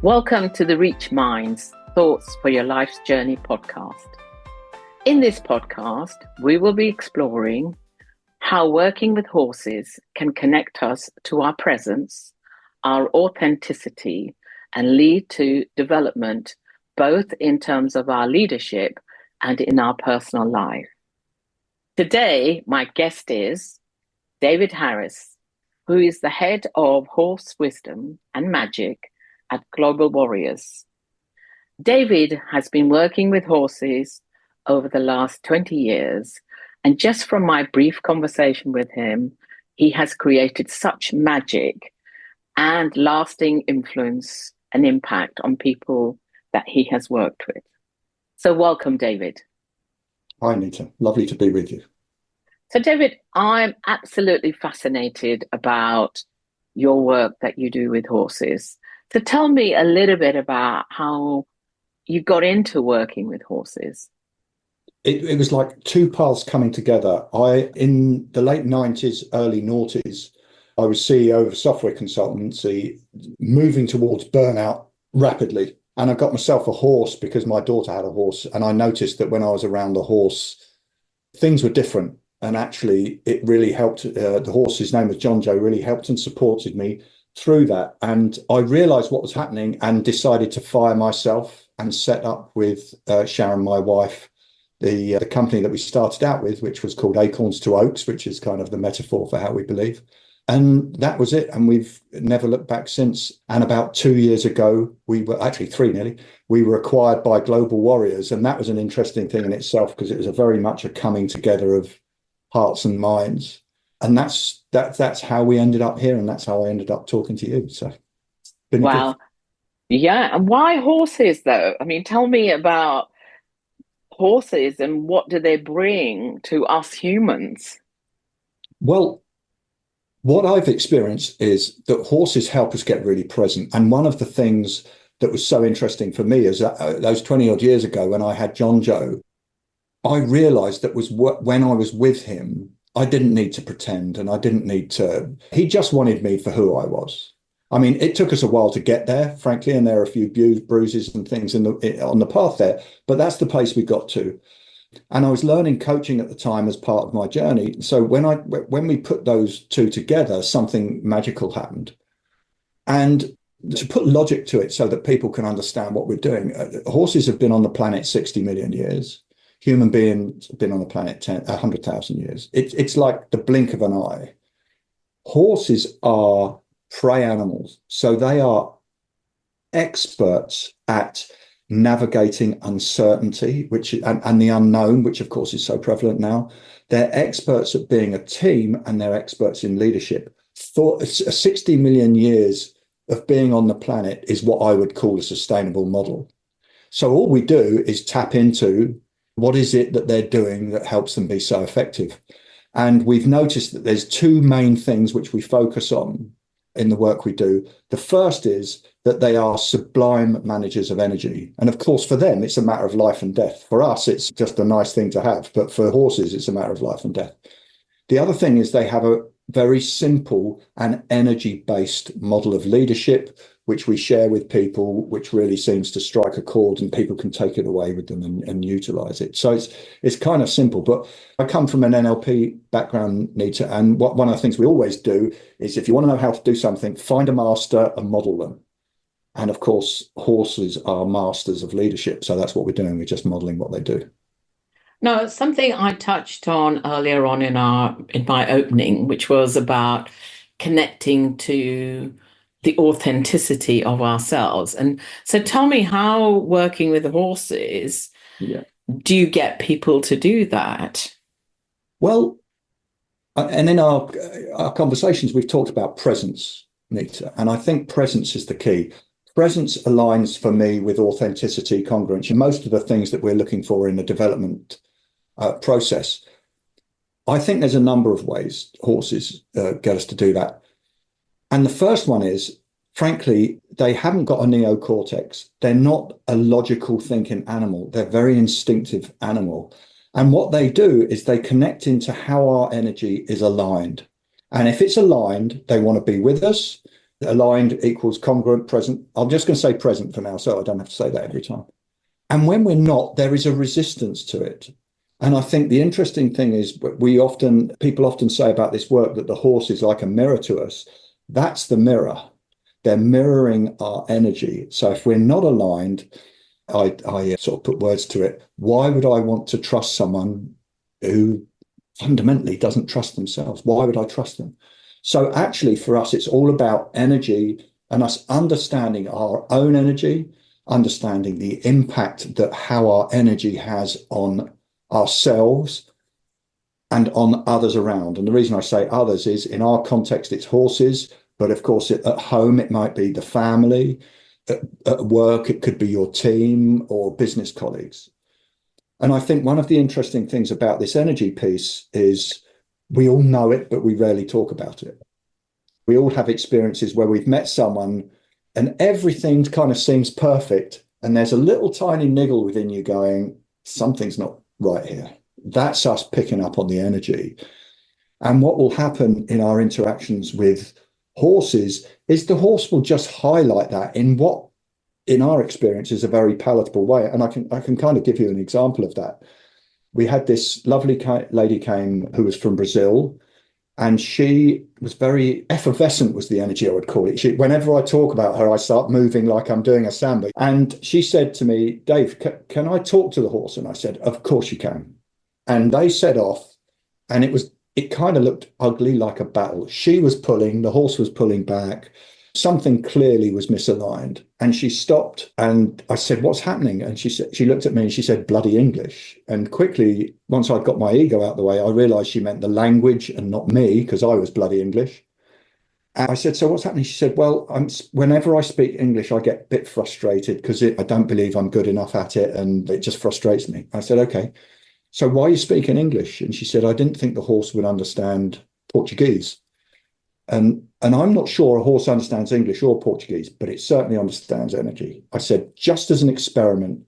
Welcome to the Reach Minds Thoughts for Your Life's Journey podcast. In this podcast, we will be exploring how working with horses can connect us to our presence, our authenticity, and lead to development, both in terms of our leadership and in our personal life. Today, my guest is David Harris, who is the head of Horse Wisdom and Magic at Global Warriors. David has been working with horses over the last 20 years, and just from my brief conversation with him, he has created such magic and lasting influence and impact on people that he has worked with. So welcome, David. Hi, Nita. Lovely to be with you. So, David, I'm absolutely fascinated about your work that you do with horses. So tell me a little bit about how you got into working with horses. It was like two paths coming together. In the late 90s, early noughties, I was CEO of a software consultancy, moving towards burnout rapidly. And I got myself a horse because my daughter had a horse. And I noticed that when I was around the horse, things were different. And actually, it really helped. The horse's name was John Joe, really helped and supported me through that. And I realized what was happening and decided to fire myself and set up with Sharon, my wife, the company that we started out with, which was called Acorns to Oaks, which is kind of the metaphor for how we believe. And that was it. And we've never looked back since. And about 2 years ago, we were actually 3 nearly, we were acquired by Global Warriors. And that was an interesting thing in itself, because it was very much a coming together of hearts and minds. And that's how we ended up here, and that's how I ended up talking to you. So, Wow. Yeah. And why horses, though? I mean, tell me about horses and what do they bring to us humans? Well, what I've experienced is that horses help us get really present. And one of the things that was so interesting for me is that those 20 odd years ago when I had John Joe, I realized that was when I was with him, I didn't need to pretend, and I didn't need to. He just wanted me for who I was. I mean, it took us a while to get there, frankly, and there are a few bruises and things on the path there, but that's the place we got to. And I was learning coaching at the time as part of my journey. So when we put those two together, something magical happened. And to put logic to it so that people can understand what we're doing, horses have been on the planet 60 million years. Human beings have been on the planet 100,000 years. It's like the blink of an eye. Horses are prey animals, so they are experts at navigating uncertainty, and the unknown, which of course is so prevalent now. They're experts at being a team, and they're experts in leadership. 60 million years of being on the planet is what I would call a sustainable model. So all we do is tap into what is it that they're doing that helps them be so effective. And we've noticed that there's two main things which we focus on in the work we do. The first is that they are sublime managers of energy. And of course, for them, it's a matter of life and death. For us, it's just a nice thing to have. But for horses, it's a matter of life and death. The other thing is they have a very simple and energy-based model of leadership, which we share with people, which really seems to strike a chord, and people can take it away with them and utilize it. So it's kind of simple. But I come from an NLP background, Nita, and one of the things we always do is, if you want to know how to do something, find a master and model them. And of course, horses are masters of leadership. So that's what we're doing. We're just modeling what they do. No, something I touched on earlier on in my opening, which was about connecting to the authenticity of ourselves. And so tell me, how working with horses, do you get people to do that? Well, and in our conversations, we've talked about presence, Nita, and I think presence is the key. Presence aligns for me with authenticity, congruence, and most of the things that we're looking for in the development process. I think there's a number of ways horses get us to do that. And the first one is, frankly, they haven't got a neocortex. They're not a logical thinking animal. They're a very instinctive animal. And what they do is they connect into how our energy is aligned. And if it's aligned, they want to be with us. Aligned equals congruent, present. I'm just going to say present for now, so I don't have to say that every time. And when we're not, there is a resistance to it. And I think the interesting thing is people often say about this work that the horse is like a mirror to us. That's the mirror. They're mirroring our energy. So if we're not aligned, I sort of put words to it. Why would I want to trust someone who fundamentally doesn't trust themselves? Why would I trust them? So actually for us, it's all about energy and us understanding our own energy, understanding the impact that how our energy has on ourselves and on others around. And the reason I say others is in our context, it's horses, but of course at home, it might be the family. At work, it could be your team or business colleagues. And I think one of the interesting things about this energy piece is we all know it, but we rarely talk about it. We all have experiences where we've met someone and everything kind of seems perfect. And there's a little tiny niggle within you going, something's not right here. That's us picking up on the energy. And what will happen in our interactions with horses is the horse will just highlight that in what, in our experience, is a very palatable way. And I can kind of give you an example of that. We had this lovely lady came who was from Brazil, and she was very effervescent, was the energy I would call it. Whenever I talk about her, I start moving like I'm doing a samba. And she said to me, Dave, can I talk to the horse? And I said, of course you can. And they set off, and it kind of looked ugly, like a battle. She was pulling, the horse was pulling back. Something clearly was misaligned. And she stopped, and I said, what's happening? And she looked at me and she said, bloody English. And quickly, once I'd got my ego out the way, I realized she meant the language and not me, because I was bloody English. And I said, so what's happening? She said, well, whenever I speak English, I get a bit frustrated because I don't believe I'm good enough at it, and it just frustrates me. I said, okay, so why are you speaking English? And she said, I didn't think the horse would understand Portuguese. And I'm not sure a horse understands English or Portuguese, but it certainly understands energy. I said, just as an experiment,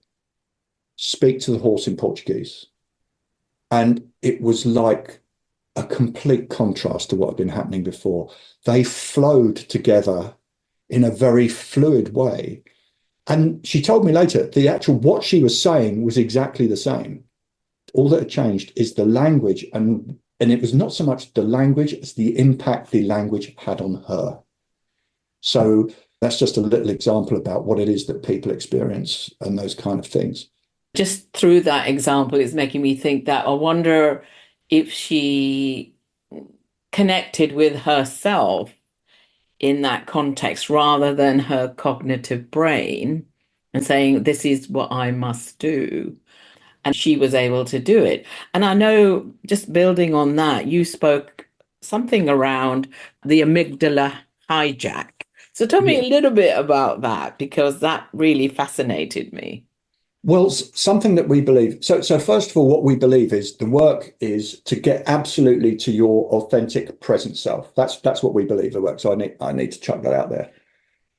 speak to the horse in Portuguese. And it was like a complete contrast to what had been happening before. They flowed together in a very fluid way. And she told me later, what she was saying was exactly the same. All that had changed is the language, and it was not so much the language as the impact the language had on her. So that's just a little example about what it is that people experience and those kind of things. Just through that example, it's making me think that I wonder if she connected with herself in that context rather than her cognitive brain and saying, this is what I must do. And she was able to do it. And I know, just building on that, you spoke something around the amygdala hijack. So tell me a little bit about that, because that really fascinated me. Well, something that we believe. So first of all, what we believe is the work is to get absolutely to your authentic present self. That's what we believe the work. So I need to chuck that out there.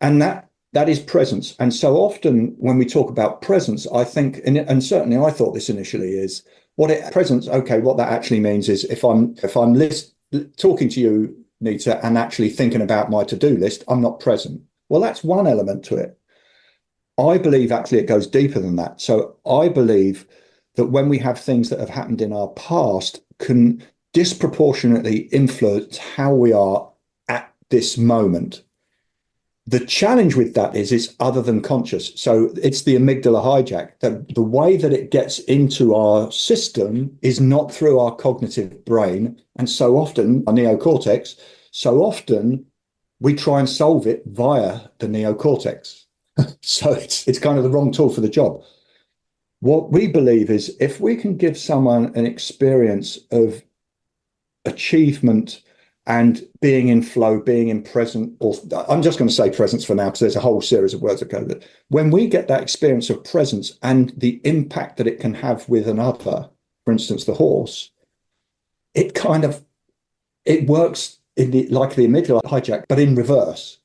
And that is presence. And so often when we talk about presence, I think, and certainly I thought this initially is presence. Okay, what that actually means is if I'm talking to you, Nita, and actually thinking about my to-do list, I'm not present. Well, that's one element to it. I believe actually it goes deeper than that. So I believe that when we have things that have happened in our past can disproportionately influence how we are at this moment. The challenge with that is it's other than conscious. So it's the amygdala hijack. The way that it gets into our system is not through our cognitive brain. And so often, our neocortex, so often we try and solve it via the neocortex. So it's kind of the wrong tool for the job. What we believe is if we can give someone an experience of achievement and being in flow, being in present, or I'm just going to say presence for now because there's a whole series of words that go with it. When we get that experience of presence and the impact that it can have with another, for instance, the horse, it works like the amygdala hijack, but in reverse.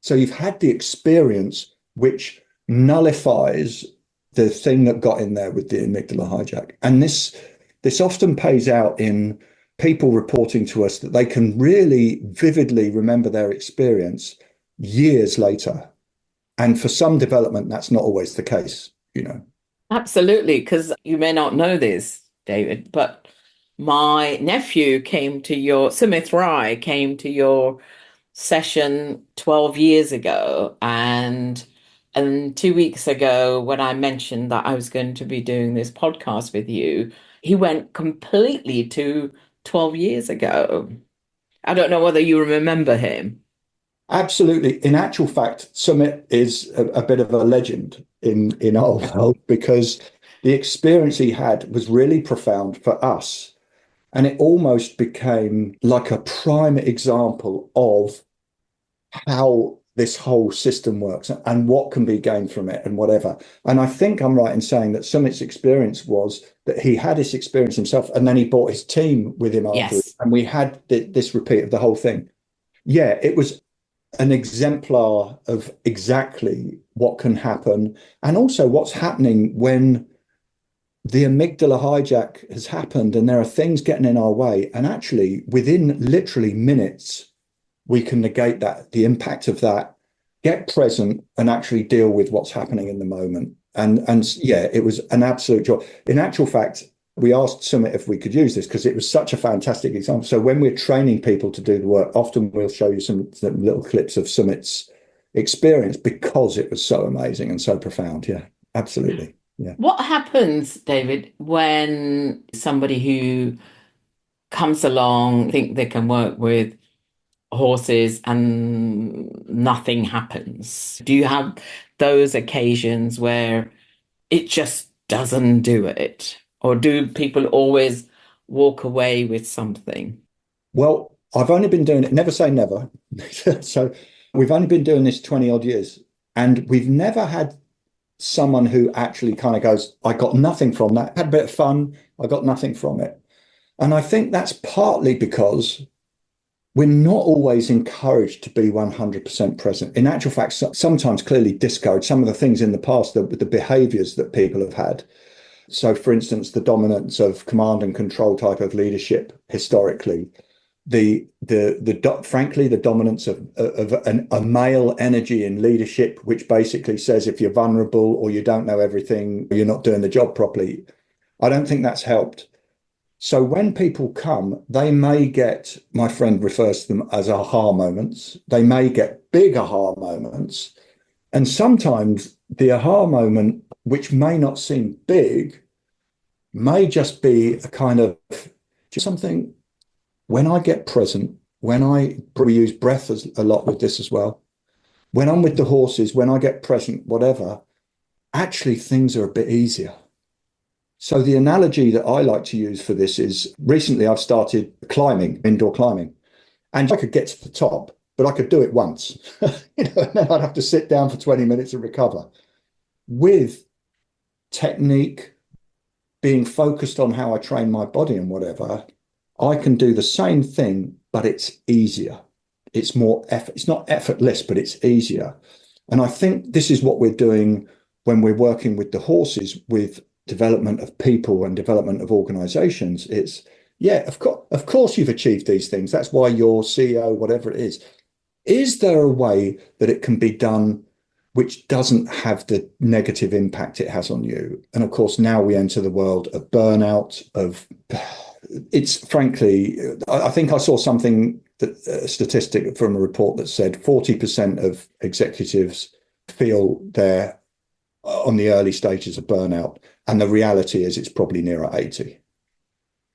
So you've had the experience which nullifies the thing that got in there with the amygdala hijack. And this often pays out in people reporting to us that they can really vividly remember their experience, years later. And for some development, that's not always the case, you know. Absolutely, because you may not know this, David, but my nephew came to your, Sumit Rai came to your session 12 years ago. And 2 weeks ago, when I mentioned that I was going to be doing this podcast with you, he went completely to 12 years ago. I don't know whether you remember him. Absolutely. In actual fact, Summit is a bit of a legend in our world because the experience he had was really profound for us. And it almost became like a prime example of how this whole system works and what can be gained from it and whatever. And I think I'm right in saying that Summit's experience was that he had this experience himself and then he brought his team with him afterwards. Yes. And we had this repeat of the whole thing. Yeah, it was an exemplar of exactly what can happen and also what's happening when the amygdala hijack has happened and there are things getting in our way. And actually, within literally minutes, we can negate that, the impact of that, get present and actually deal with what's happening in the moment. And yeah, it was an absolute joy. In actual fact, we asked Summit if we could use this because it was such a fantastic example. So when we're training people to do the work, often we'll show you some little clips of Summit's experience because it was so amazing and so profound. Yeah, absolutely. Yeah. What happens, David, when somebody who comes along, think they can work with horses and nothing happens? Do you have those occasions where it just doesn't do it? Or do people always walk away with something? Well, I've only been doing it, never say never. So we've only been doing this 20 odd years and we've never had someone who actually kind of goes, I got nothing from that. Had a bit of fun. I got nothing from it. And I think that's partly because we're not always encouraged to be 100% present. In actual fact, sometimes clearly discouraged some of the things in the past, the behaviors that people have had. So, for instance, the dominance of command and control type of leadership historically, frankly the dominance of a male energy in leadership, which basically says if you're vulnerable or you don't know everything, you're not doing the job properly. I don't think that's helped. So when people come, they may get, my friend refers to them as aha moments. They may get big aha moments. And sometimes the aha moment, which may not seem big, may just be a kind of just something when I get present, we use breath a lot with this as well. When I'm with the horses, when I get present, whatever, actually things are a bit easier. So the analogy that I like to use for this is recently I've started climbing, indoor climbing, and I could get to the top, but I could do it once, and then I'd have to sit down for 20 minutes and recover. With technique, being focused on how I train my body and whatever, I can do the same thing, but it's easier. It's more effort. It's not effortless, but it's easier. And I think this is what we're doing when we're working with the horses with development of people and development of organizations. It's, yeah, of course you've achieved these things. That's why you're CEO, whatever it is. Is there a way that it can be done which doesn't have the negative impact it has on you? And of course, now we enter the world of burnout, of it's frankly, I think I saw something that a statistic from a report that said 40% of executives feel they're on the early stages of burnout. And the reality is it's probably nearer 80.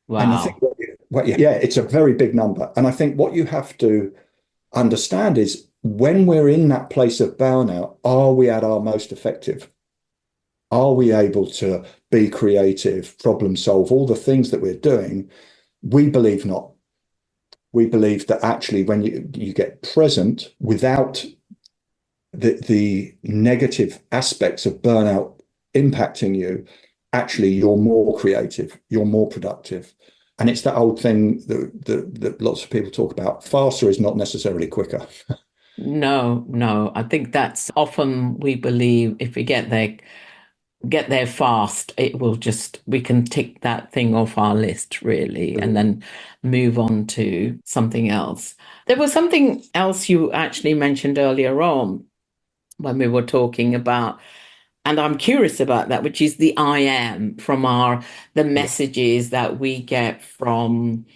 And I think, Wow. well, yeah, it's a very big number. And I think what you have to understand is when we're in that place of burnout, are we at our most effective? Are we able to be creative, problem solve, all the things that we're doing? We believe not. We believe that actually when you get present without the negative aspects of burnout impacting you, actually you're more creative, you're more productive. And it's that old thing that lots of people talk about. Faster is not necessarily quicker. No, no. I think that's often we believe if we get there get there fast, we can tick that thing off our list, really, and then move on to something else. There was something else you actually mentioned earlier on when we were talking about, and I'm curious about that, which is the I am from the messages that we get from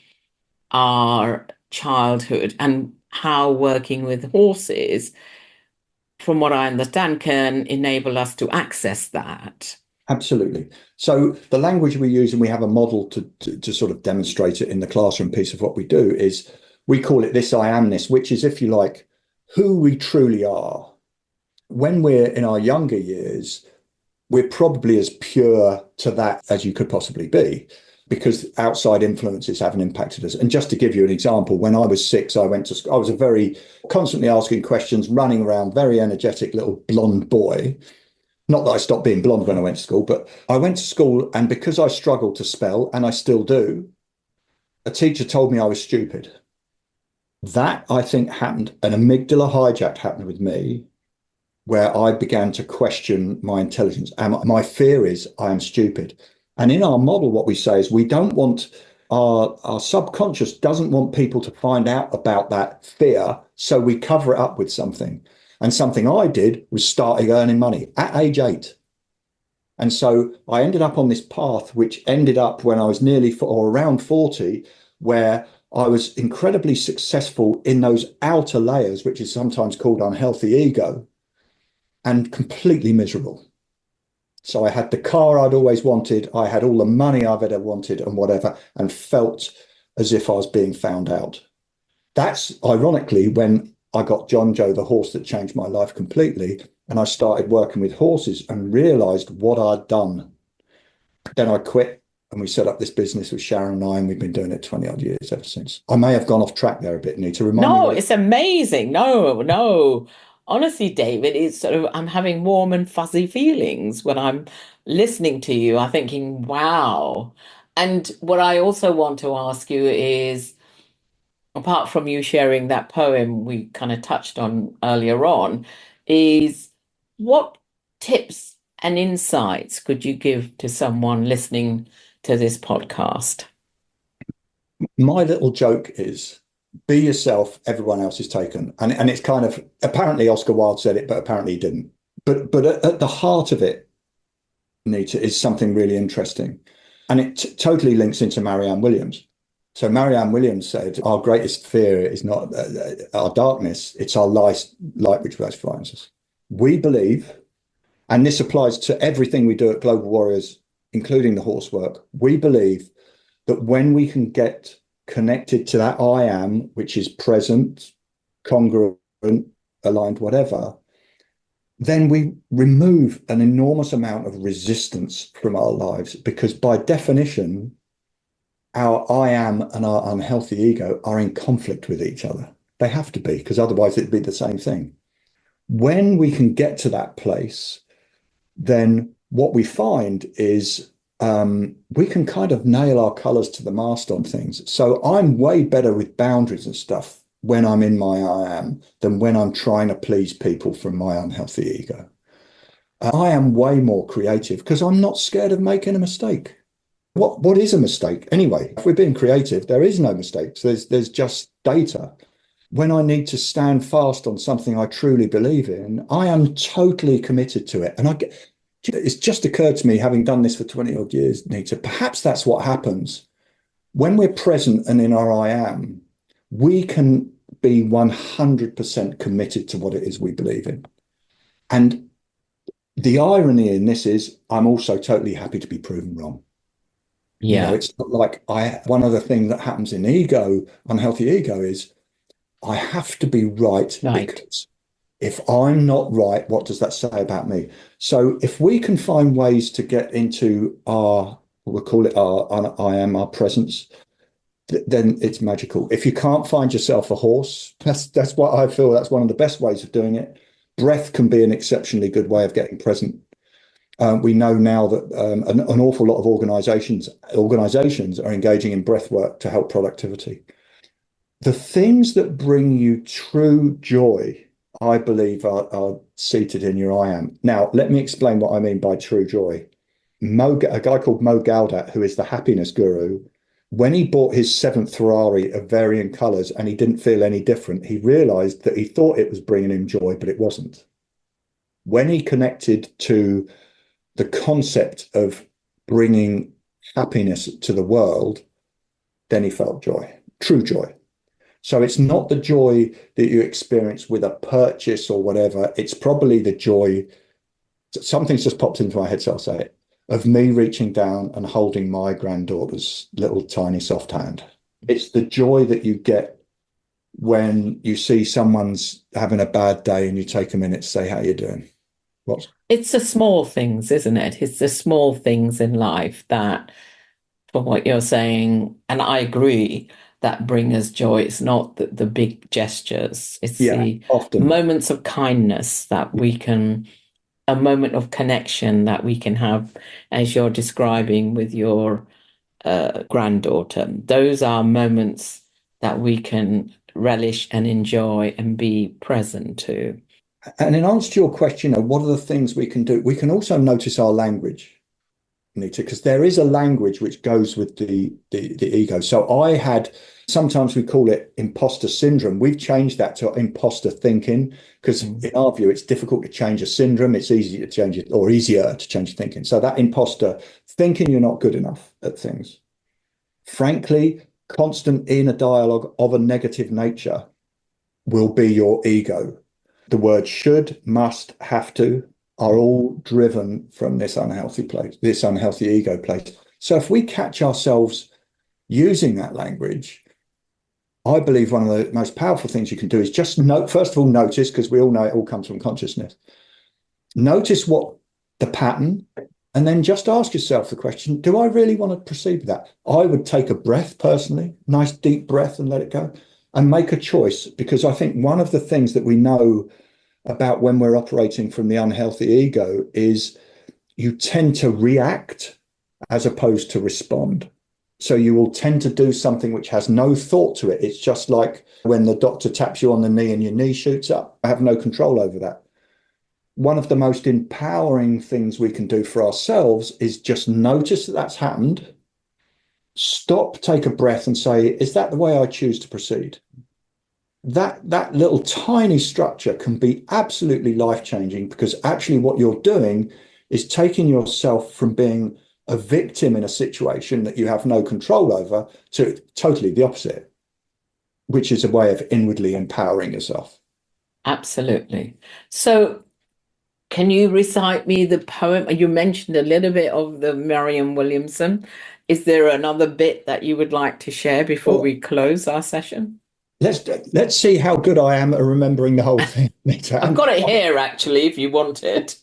our childhood, and how working with horses, from what I understand, can enable us to access that. Absolutely. So the language we use, and we have a model to sort of demonstrate it in the classroom piece of what we do, is we call it this I amness, which is, if you like, who we truly are. When we're in our younger years, we're probably as pure to that as you could possibly be, because outside influences haven't impacted us. And just to give you an example, when I was 6, I was a very constantly asking questions, running around, very energetic little blonde boy. Not that I stopped being blonde when I went to school, but I went to school, and because I struggled to spell, and I still do, a teacher told me I was stupid. That, I think, happened, an amygdala hijack happened with me, where I began to question my intelligence. And my fear is I am stupid. And in our model, what we say is we don't want, our subconscious doesn't want people to find out about that fear, so we cover it up with something. And something I did was starting earning money at age 8. And so I ended up on this path, which ended up when I was around 40, where I was incredibly successful in those outer layers, which is sometimes called unhealthy ego, and completely miserable. So I had the car I'd always wanted, I had all the money I've ever wanted and whatever, and felt as if I was being found out. That's ironically when I got John Joe, the horse that changed my life completely, and I started working with horses and realized what I'd done. Then I quit, and we set up this business with Sharon and I, and we've been doing it 20 odd years ever since. I may have gone off track there a bit, Nita. Remind me. No, it's amazing. No, no. Honestly, David, it's sort of, I'm having warm and fuzzy feelings when I'm listening to you. I'm thinking, wow. And what I also want to ask you is, apart from you sharing that poem we kind of touched on earlier on, is what tips and insights could you give to someone listening to this podcast? My little joke is, be yourself, everyone else is taken. And it's kind of, apparently Oscar Wilde said it, but apparently he didn't. But at the heart of it, Nita, is something really interesting. And it totally links into Marianne Williams. So Marianne Williams said, our greatest fear is not our darkness, it's our light which most frightens us. We believe, and this applies to everything we do at Global Warriors, including the horse work, we believe that when we can get connected to that I am, which is present, congruent, aligned, whatever, then we remove an enormous amount of resistance from our lives, because by definition, our I am and our unhealthy ego are in conflict with each other. They have to be, because otherwise it'd be the same thing. When we can get to that place, then what we find is we can kind of nail our colors to the mast on things. So I'm way better with boundaries and stuff when I'm in my I am than when I'm trying to please people from my unhealthy ego. I am way more creative because I'm not scared of making a mistake. What is a mistake? Anyway, if we're being creative, there is no mistakes. There's just data. When I need to stand fast on something I truly believe in, I am totally committed to it. And it's just occurred to me, having done this for 20 odd years, Nita, perhaps that's what happens. When we're present and in our I am, we can be 100% committed to what it is we believe in. And the irony in this is I'm also totally happy to be proven wrong. Yeah. You know, it's not like one of the things that happens in ego, unhealthy ego, is I have to be right. Because if I'm not right, what does that say about me? So if we can find ways to get into we'll call it our I am, our presence, then it's magical. If you can't find yourself a horse, that's what I feel. That's one of the best ways of doing it. Breath can be an exceptionally good way of getting present. We know now that an awful lot of organizations are engaging in breath work to help productivity. The things that bring you true joy I believe, are seated in your I am. Now, let me explain what I mean by true joy. A guy called Mo Gaudat, who is the happiness guru, when he bought his seventh Ferrari of varying colors and he didn't feel any different, he realized that he thought it was bringing him joy, but it wasn't. When he connected to the concept of bringing happiness to the world, then he felt joy, true joy. So it's not the joy that you experience with a purchase or whatever. It's probably the joy. Something's just popped into my head, so I'll say it, of me reaching down and holding my granddaughter's little tiny soft hand. It's the joy that you get when you see someone's having a bad day and you take a minute to say, how you doing? It's the small things, isn't it? It's the small things in life that, from what you're saying, and I agree, that bring us joy. It's not the big gestures. It's the often moments of kindness that we can, a moment of connection that we can have, as you're describing with your granddaughter. Those are moments that we can relish and enjoy and be present to. And in answer to your question, what are the things we can do? We can also notice our language, Nita, because there is a language which goes with the ego. So sometimes we call it imposter syndrome. We've changed that to imposter thinking because in our view, it's difficult to change a syndrome. It's easy to change it, or easier to change thinking. So that imposter thinking you're not good enough at things. Frankly, constant inner dialogue of a negative nature will be your ego. The word should, must, have to are all driven from this unhealthy place, this unhealthy ego place. So if we catch ourselves using that language, I believe one of the most powerful things you can do is just first of all, notice, because we all know it all comes from consciousness. Notice what the pattern, and then just ask yourself the question, do I really want to proceed with that? I would take a breath personally, nice deep breath, and let it go and make a choice, because I think one of the things that we know about when we're operating from the unhealthy ego is you tend to react as opposed to respond. So you will tend to do something which has no thought to it. It's just like when the doctor taps you on the knee and your knee shoots up. I have no control over that. One of the most empowering things we can do for ourselves is just notice that that's happened. Stop, take a breath and say, is that the way I choose to proceed? That little tiny structure can be absolutely life-changing, because actually what you're doing is taking yourself from being a victim in a situation that you have no control over to totally the opposite, which is a way of inwardly empowering yourself. Absolutely. So can you recite me the poem? You mentioned a little bit of the Marianne Williamson. Is there another bit that you would like to share before we close our session? Let's see how good I am at remembering the whole thing. I've got it here, actually, if you want it.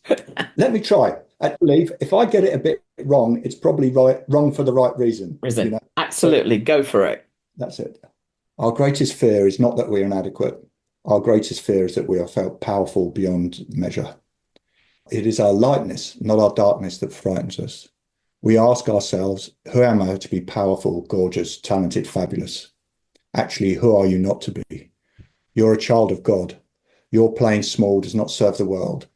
Let me try. I believe if I get it a bit wrong, it's probably wrong for the right reason. You know? Absolutely. Go for it. That's it. Our greatest fear is not that we're inadequate. Our greatest fear is that we are felt powerful beyond measure. It is our lightness, not our darkness, that frightens us. We ask ourselves, who am I to be powerful, gorgeous, talented, fabulous? Actually, who are you not to be? You're a child of God. Your playing small does not serve the world.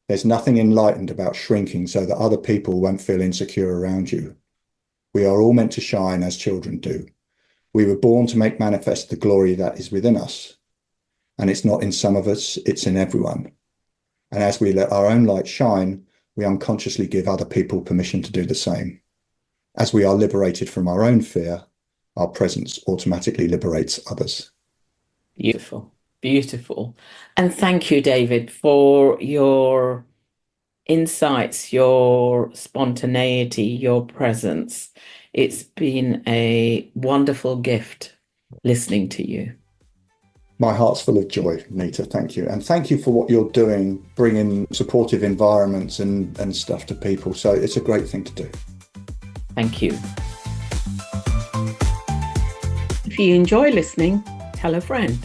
There's nothing enlightened about shrinking so that other people won't feel insecure around you. We are all meant to shine as children do. We were born to make manifest the glory that is within us. And it's not in some of us, it's in everyone. And as we let our own light shine, we unconsciously give other people permission to do the same. As we are liberated from our own fear, our presence automatically liberates others. Beautiful, beautiful. And thank you, David, for your insights, your spontaneity, your presence. It's been a wonderful gift listening to you. My heart's full of joy, Nita. Thank you. And thank you for what you're doing, bringing supportive environments and stuff to people. So it's a great thing to do. Thank you. If you enjoy listening, tell a friend.